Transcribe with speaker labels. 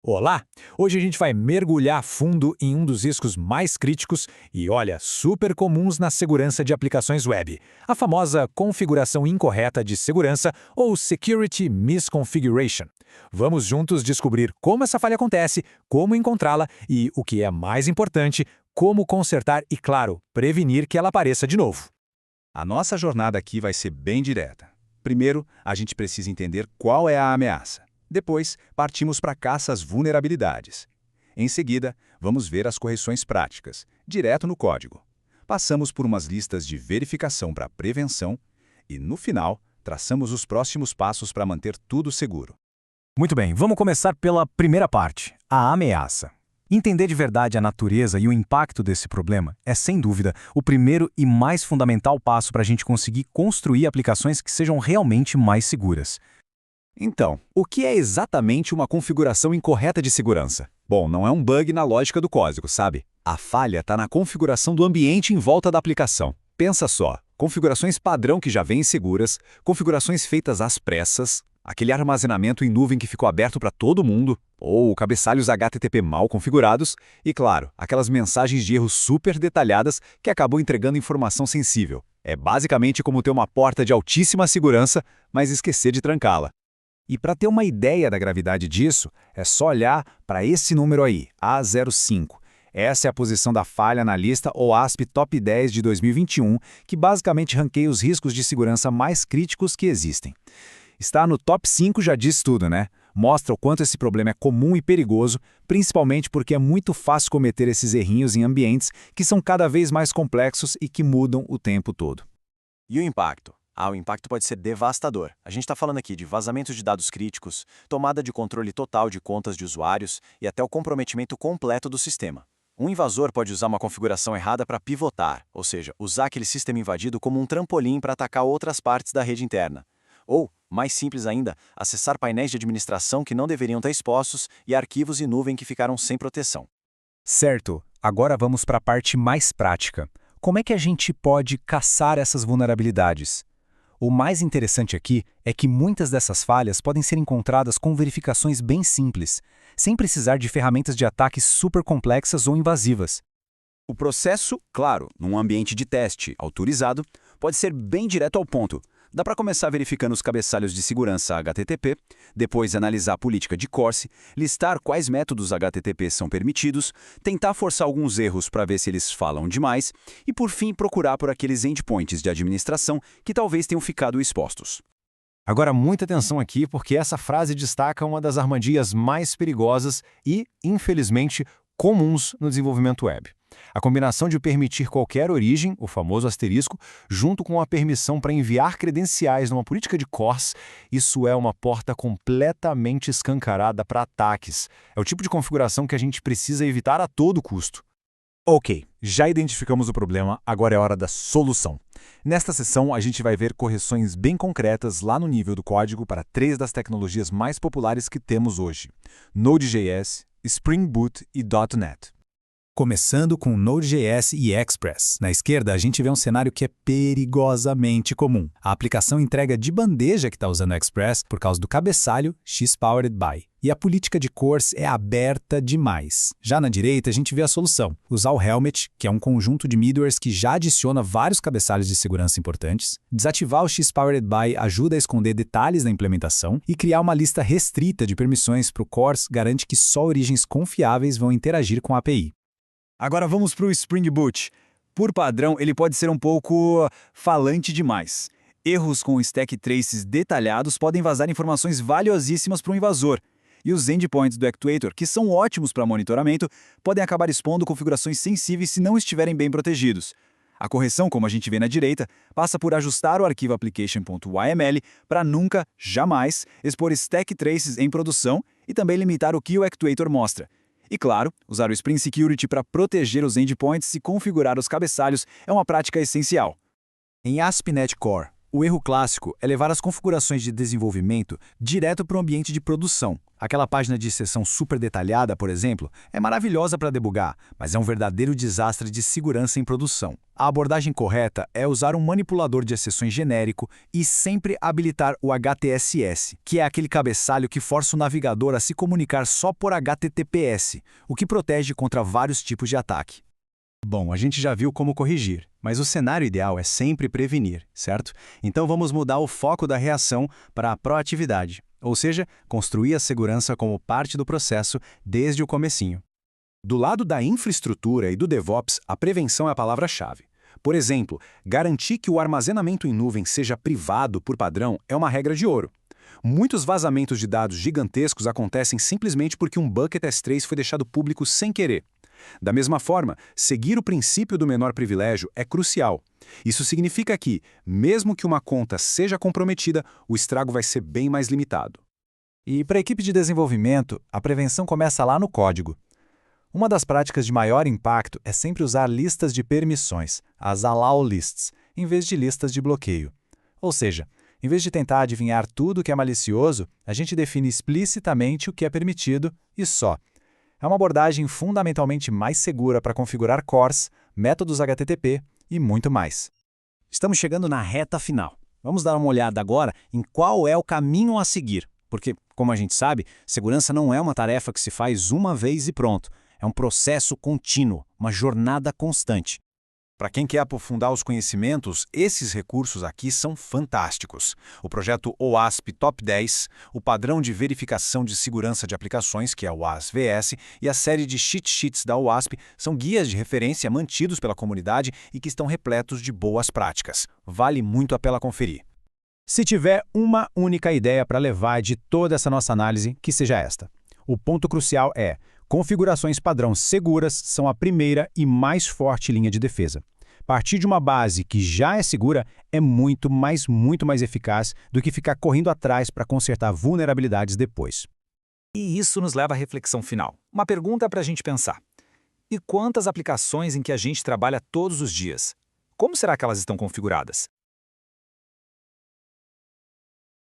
Speaker 1: Olá! Hoje a gente vai mergulhar a fundo em um dos riscos mais críticos e, olha, super comuns na segurança de aplicações web, a famosa configuração incorreta de segurança ou Security Misconfiguration. Vamos juntos descobrir como essa falha acontece, como encontrá-la e, o que é mais importante, como consertar e, claro, prevenir que ela apareça de novo.
Speaker 2: A nossa jornada aqui vai ser bem direta. Primeiro, a gente precisa entender qual é a ameaça. Depois, partimos para a caça às vulnerabilidades. Em seguida, vamos ver as correções práticas, direto no código. Passamos por umas listas de verificação para prevenção e, no final, traçamos os próximos passos para manter tudo seguro.
Speaker 3: Muito bem, vamos começar pela primeira parte, a ameaça. Entender de verdade a natureza e o impacto desse problema é, sem dúvida, o primeiro e mais fundamental passo para a gente conseguir construir aplicações que sejam realmente mais seguras.
Speaker 2: Então, o que é exatamente uma configuração incorreta de segurança? Bom, não é um bug na lógica do código, sabe? A falha está na configuração do ambiente em volta da aplicação. Pensa só, configurações padrão que já vêm seguras, configurações feitas às pressas, aquele armazenamento em nuvem que ficou aberto para todo mundo, ou cabeçalhos HTTP mal configurados, e claro, aquelas mensagens de erro super detalhadas que acabam entregando informação sensível. É basicamente como ter uma porta de altíssima segurança, mas esquecer de trancá-la.
Speaker 3: E para ter uma ideia da gravidade disso, é só olhar para esse número aí, A05. Essa é a posição da falha na lista OASP Top 10 de 2021, que basicamente ranqueia os riscos de segurança mais críticos que existem. Estar no top 5 já diz tudo, né? Mostra o quanto esse problema é comum e perigoso, principalmente porque é muito fácil cometer esses errinhos em ambientes que são cada vez mais complexos e que mudam o tempo todo.
Speaker 4: E o impacto? O impacto pode ser devastador. A gente está falando aqui de vazamento de dados críticos, tomada de controle total de contas de usuários e até o comprometimento completo do sistema. Um invasor pode usar uma configuração errada para pivotar, ou seja, usar aquele sistema invadido como um trampolim para atacar outras partes da rede interna. Ou, mais simples ainda, acessar painéis de administração que não deveriam estar expostos e arquivos em nuvem que ficaram sem proteção.
Speaker 3: Certo, agora vamos para a parte mais prática. Como é que a gente pode caçar essas vulnerabilidades? O mais interessante aqui é que muitas dessas falhas podem ser encontradas com verificações bem simples, sem precisar de ferramentas de ataque super complexas ou invasivas.
Speaker 2: O processo, claro, num ambiente de teste autorizado, pode ser bem direto ao ponto. Dá para começar verificando os cabeçalhos de segurança HTTP, depois analisar a política de CORS, listar quais métodos HTTP são permitidos, tentar forçar alguns erros para ver se eles falam demais e, por fim, procurar por aqueles endpoints de administração que talvez tenham ficado expostos.
Speaker 3: Agora, muita atenção aqui, porque essa frase destaca uma das armadilhas mais perigosas e, infelizmente, comuns no desenvolvimento web. A combinação de permitir qualquer origem, o famoso asterisco, junto com a permissão para enviar credenciais numa política de CORS, isso é uma porta completamente escancarada para ataques. É o tipo de configuração que a gente precisa evitar a todo custo.
Speaker 1: Ok, já identificamos o problema, agora é hora da solução. Nesta sessão, a gente vai ver correções bem concretas lá no nível do código para 3 das tecnologias mais populares que temos hoje: Node.js, Spring Boot e .NET.
Speaker 3: Começando com Node.js e Express. Na esquerda, a gente vê um cenário que é perigosamente comum. A aplicação entrega de bandeja que está usando o Express por causa do cabeçalho X-Powered by. E a política de CORS é aberta demais. Já na direita, a gente vê a solução. Usar o Helmet, que é um conjunto de middlewares que já adiciona vários cabeçalhos de segurança importantes. Desativar o X-Powered by ajuda a esconder detalhes da implementação. E criar uma lista restrita de permissões para o CORS garante que só origens confiáveis vão interagir com a API.
Speaker 2: Agora vamos para o Spring Boot. Por padrão, ele pode ser um pouco falante demais. Erros com stack traces detalhados podem vazar informações valiosíssimas para um invasor. E os endpoints do Actuator, que são ótimos para monitoramento, podem acabar expondo configurações sensíveis se não estiverem bem protegidos. A correção, como a gente vê na direita, passa por ajustar o arquivo application.yml para nunca, jamais, expor stack traces em produção e também limitar o que o Actuator mostra. E claro, usar o Spring Security para proteger os endpoints e configurar os cabeçalhos é uma prática essencial.
Speaker 3: Em ASP.NET Core,
Speaker 2: O erro clássico é levar as configurações de desenvolvimento direto para o ambiente de produção. Aquela página de seção super detalhada, por exemplo, é maravilhosa para debugar, mas é um verdadeiro desastre de segurança em produção. A abordagem correta é usar um manipulador de exceções genérico e sempre habilitar o HTSS, que é aquele cabeçalho que força o navegador a se comunicar só por HTTPS, o que protege contra vários tipos de ataque. Bom, a gente já viu como corrigir, mas o cenário ideal é sempre prevenir, certo? Então vamos mudar o foco da reação para a proatividade, ou seja, construir a segurança como parte do processo desde o comecinho.
Speaker 1: Do lado da infraestrutura e do DevOps, a prevenção é a palavra-chave. Por exemplo, garantir que o armazenamento em nuvem seja privado por padrão é uma regra de ouro. Muitos vazamentos de dados gigantescos acontecem simplesmente porque um bucket S3 foi deixado público sem querer. Da mesma forma, seguir o princípio do menor privilégio é crucial. Isso significa que, mesmo que uma conta seja comprometida, o estrago vai ser bem mais limitado.
Speaker 3: E para a equipe de desenvolvimento, a prevenção começa lá no código. Uma das práticas de maior impacto é sempre usar listas de permissões, as allow lists, em vez de listas de bloqueio. Ou seja, em vez de tentar adivinhar tudo que é malicioso, a gente define explicitamente o que é permitido e só. É uma abordagem fundamentalmente mais segura para configurar cores, métodos HTTP e muito mais.
Speaker 2: Estamos chegando na reta final. Vamos dar uma olhada agora em qual é o caminho a seguir, porque, como a gente sabe, segurança não é uma tarefa que se faz uma vez e pronto. É um processo contínuo, uma jornada constante.
Speaker 1: Para quem quer aprofundar os conhecimentos, esses recursos aqui são fantásticos. O projeto OWASP Top 10, o padrão de verificação de segurança de aplicações, que é o WAS-VS, e a série de cheat sheets da OWASP são guias de referência mantidos pela comunidade e que estão repletos de boas práticas. Vale muito a pena conferir.
Speaker 3: Se tiver uma única ideia para levar de toda essa nossa análise, que seja esta. O ponto crucial é: configurações padrão seguras são a primeira e mais forte linha de defesa. Partir de uma base que já é segura é muito mais eficaz do que ficar correndo atrás para consertar vulnerabilidades depois.
Speaker 1: E isso nos leva à reflexão final. Uma pergunta para a gente pensar. E quantas aplicações em que a gente trabalha todos os dias? Como será que elas estão configuradas?